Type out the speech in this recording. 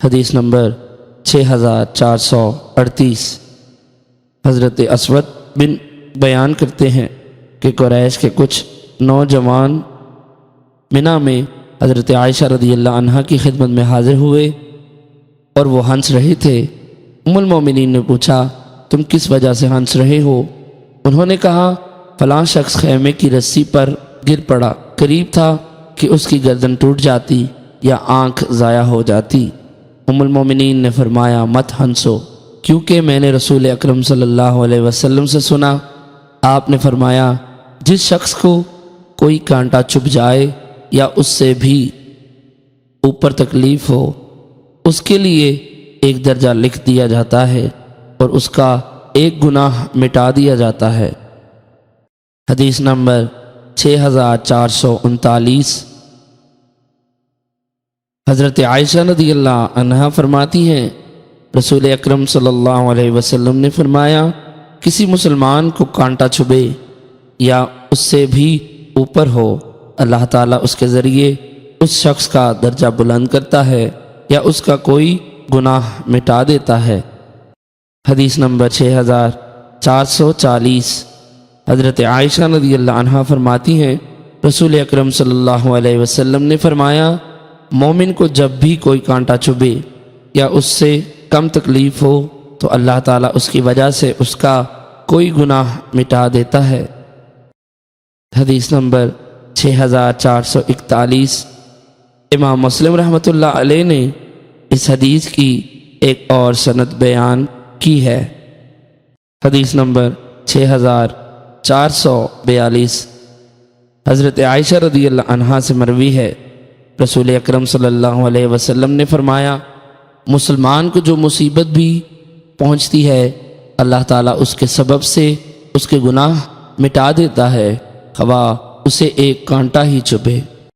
حدیث نمبر 6438۔ حضرت اسود بن بیان کرتے ہیں کہ قریش کے کچھ نوجوان منا میں حضرت عائشہ رضی اللہ عنہا کی خدمت میں حاضر ہوئے اور وہ ہنس رہے تھے۔ ام المومنین نے پوچھا تم کس وجہ سے ہنس رہے ہو؟ انہوں نے کہا فلاں شخص خیمے کی رسی پر گر پڑا، قریب تھا کہ اس کی گردن ٹوٹ جاتی یا آنکھ ضائع ہو جاتی۔ ام المومنین نے فرمایا مت ہنسو، کیونکہ میں نے رسول اکرم صلی اللہ علیہ وسلم سے سنا، آپ نے فرمایا جس شخص کو کوئی کانٹا چبھ جائے یا اس سے بھی اوپر تکلیف ہو، اس کے لیے ایک درجہ لکھ دیا جاتا ہے اور اس کا ایک گناہ مٹا دیا جاتا ہے۔ حدیث نمبر 6439۔ حضرت عائشہ رضی اللہ عنہا فرماتی ہیں رسول اکرم صلی اللہ علیہ وسلم نے فرمایا کسی مسلمان کو کانٹا چھبے یا اس سے بھی اوپر ہو، اللہ تعالیٰ اس کے ذریعے اس شخص کا درجہ بلند کرتا ہے یا اس کا کوئی گناہ مٹا دیتا ہے۔ حدیث نمبر 6440۔ حضرت عائشہ رضی اللہ عنہا فرماتی ہیں رسول اکرم صلی اللہ علیہ وسلم نے فرمایا مومن کو جب بھی کوئی کانٹا چبھے یا اس سے کم تکلیف ہو تو اللہ تعالیٰ اس کی وجہ سے اس کا کوئی گناہ مٹا دیتا ہے۔ حدیث نمبر 6441۔ امام مسلم رحمۃ اللہ علیہ نے اس حدیث کی ایک اور سند بیان کی ہے۔ حدیث نمبر 6442۔ حضرت عائشہ رضی اللہ عنہا سے مروی ہے رسول اکرم صلی اللہ علیہ وسلم نے فرمایا مسلمان کو جو مصیبت بھی پہنچتی ہے اللہ تعالیٰ اس کے سبب سے اس کے گناہ مٹا دیتا ہے، خواہ اسے ایک کانٹا ہی چبھے۔